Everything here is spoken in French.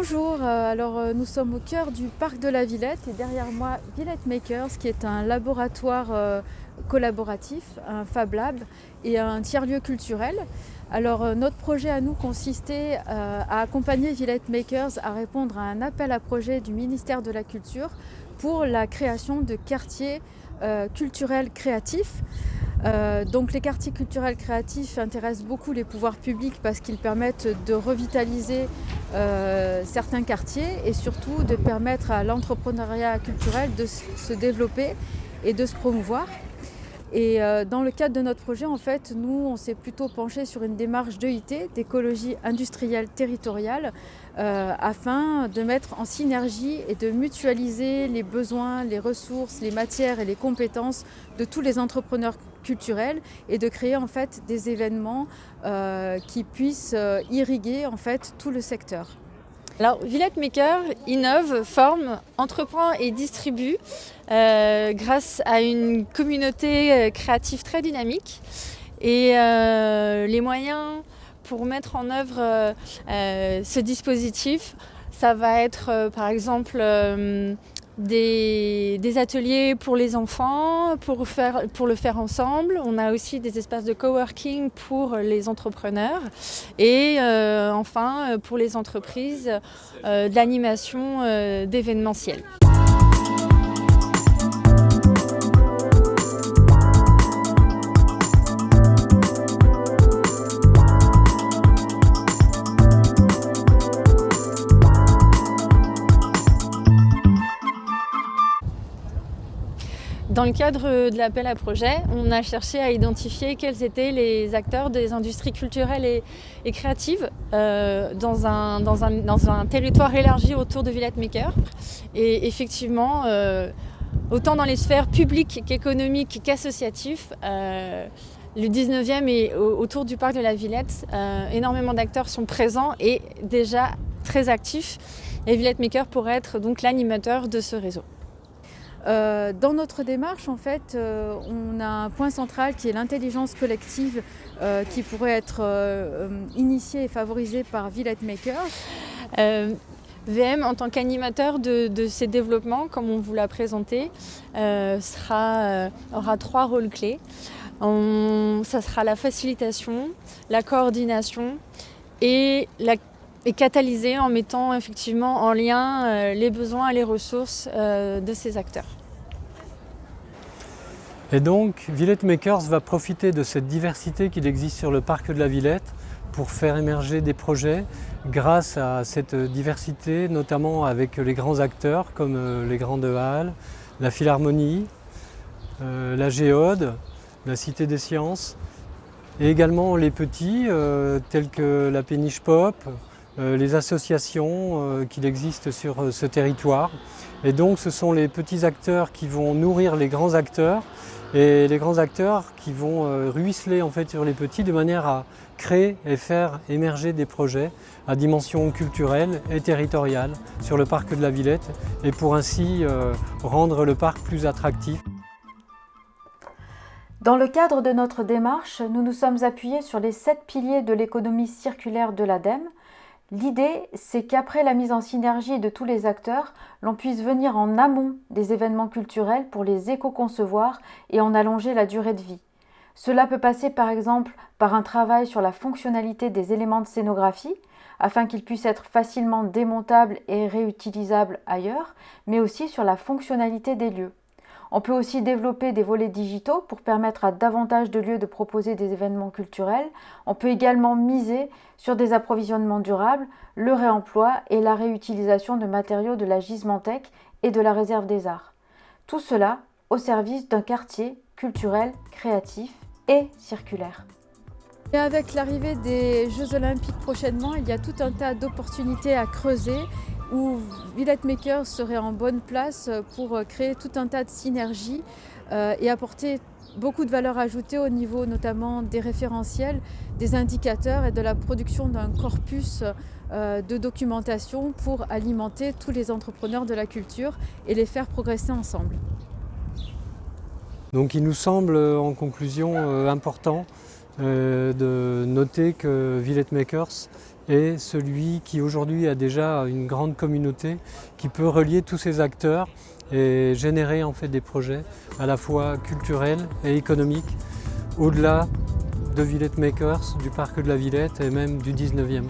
Bonjour, nous sommes au cœur du parc de la Villette et derrière moi Villette Makers qui est un laboratoire collaboratif, un Fab Lab et un tiers-lieu culturel. Notre projet à nous consistait à accompagner Villette Makers à répondre à un appel à projet du ministère de la Culture pour la création de quartiers culturels créatifs. Les quartiers culturels créatifs intéressent beaucoup les pouvoirs publics parce qu'ils permettent de revitaliser certains quartiers et surtout de permettre à l'entrepreneuriat culturel de se développer et de se promouvoir. Dans le cadre de notre projet, nous, on s'est plutôt penché sur une démarche d'EIT, d'écologie industrielle territoriale, afin de mettre en synergie et de mutualiser les besoins, les ressources, les matières et les compétences de tous les entrepreneurs culturels et de créer des événements qui puissent irriguer tout le secteur. Alors, Villette Maker innove, forme, entreprend et distribue grâce à une communauté créative très dynamique. Et les moyens pour mettre en œuvre ce dispositif, ça va être par exemple des ateliers pour les enfants, pour le faire ensemble. On a aussi des espaces de coworking pour les entrepreneurs et enfin pour les entreprises de l'animation d'événementiel. Dans le cadre de l'appel à projet, on a cherché à identifier quels étaient les acteurs des industries culturelles et créatives dans un territoire élargi autour de Villette Maker. Et effectivement, autant dans les sphères publiques qu'économiques qu'associatives, le 19e et autour du parc de la Villette, énormément d'acteurs sont présents et déjà très actifs. Et Villette Maker pourrait être donc l'animateur de ce réseau. Dans notre démarche, on a un point central qui est l'intelligence collective qui pourrait être initiée et favorisée par Villette Maker. VM, en tant qu'animateur de ces développements, comme on vous l'a présenté, aura 3 rôles clés. Ça sera la facilitation, la coordination et catalyser en mettant effectivement en lien les besoins et les ressources de ces acteurs. Et donc, Villette Makers va profiter de cette diversité qu'il existe sur le parc de la Villette pour faire émerger des projets grâce à cette diversité, notamment avec les grands acteurs comme les Grandes Halles, la Philharmonie, la Géode, la Cité des Sciences, et également les petits tels que la Péniche Pop, les associations qu'il existe sur ce territoire. Et donc ce sont les petits acteurs qui vont nourrir les grands acteurs et les grands acteurs qui vont ruisseler sur les petits de manière à créer et faire émerger des projets à dimension culturelle et territoriale sur le parc de la Villette et pour ainsi rendre le parc plus attractif. Dans le cadre de notre démarche, nous nous sommes appuyés sur les 7 piliers de l'économie circulaire de l'ADEME. L'idée, c'est qu'après la mise en synergie de tous les acteurs, l'on puisse venir en amont des événements culturels pour les éco-concevoir et en allonger la durée de vie. Cela peut passer par exemple par un travail sur la fonctionnalité des éléments de scénographie, afin qu'ils puissent être facilement démontables et réutilisables ailleurs, mais aussi sur la fonctionnalité des lieux. On peut aussi développer des volets digitaux pour permettre à davantage de lieux de proposer des événements culturels. On peut également miser sur des approvisionnements durables, le réemploi et la réutilisation de matériaux de la Gisementech et de la Réserve des Arts. Tout cela au service d'un quartier culturel, créatif et circulaire. Et avec l'arrivée des Jeux Olympiques prochainement, il y a tout un tas d'opportunités à creuser où Villette Makers serait en bonne place pour créer tout un tas de synergies et apporter beaucoup de valeur ajoutée au niveau notamment des référentiels, des indicateurs et de la production d'un corpus de documentation pour alimenter tous les entrepreneurs de la culture et les faire progresser ensemble. Donc il nous semble en conclusion important de noter que Villette Makers est celui qui aujourd'hui a déjà une grande communauté, qui peut relier tous ces acteurs et générer en fait des projets à la fois culturels et économiques au-delà de Villette Makers, du parc de la Villette et même du 19e.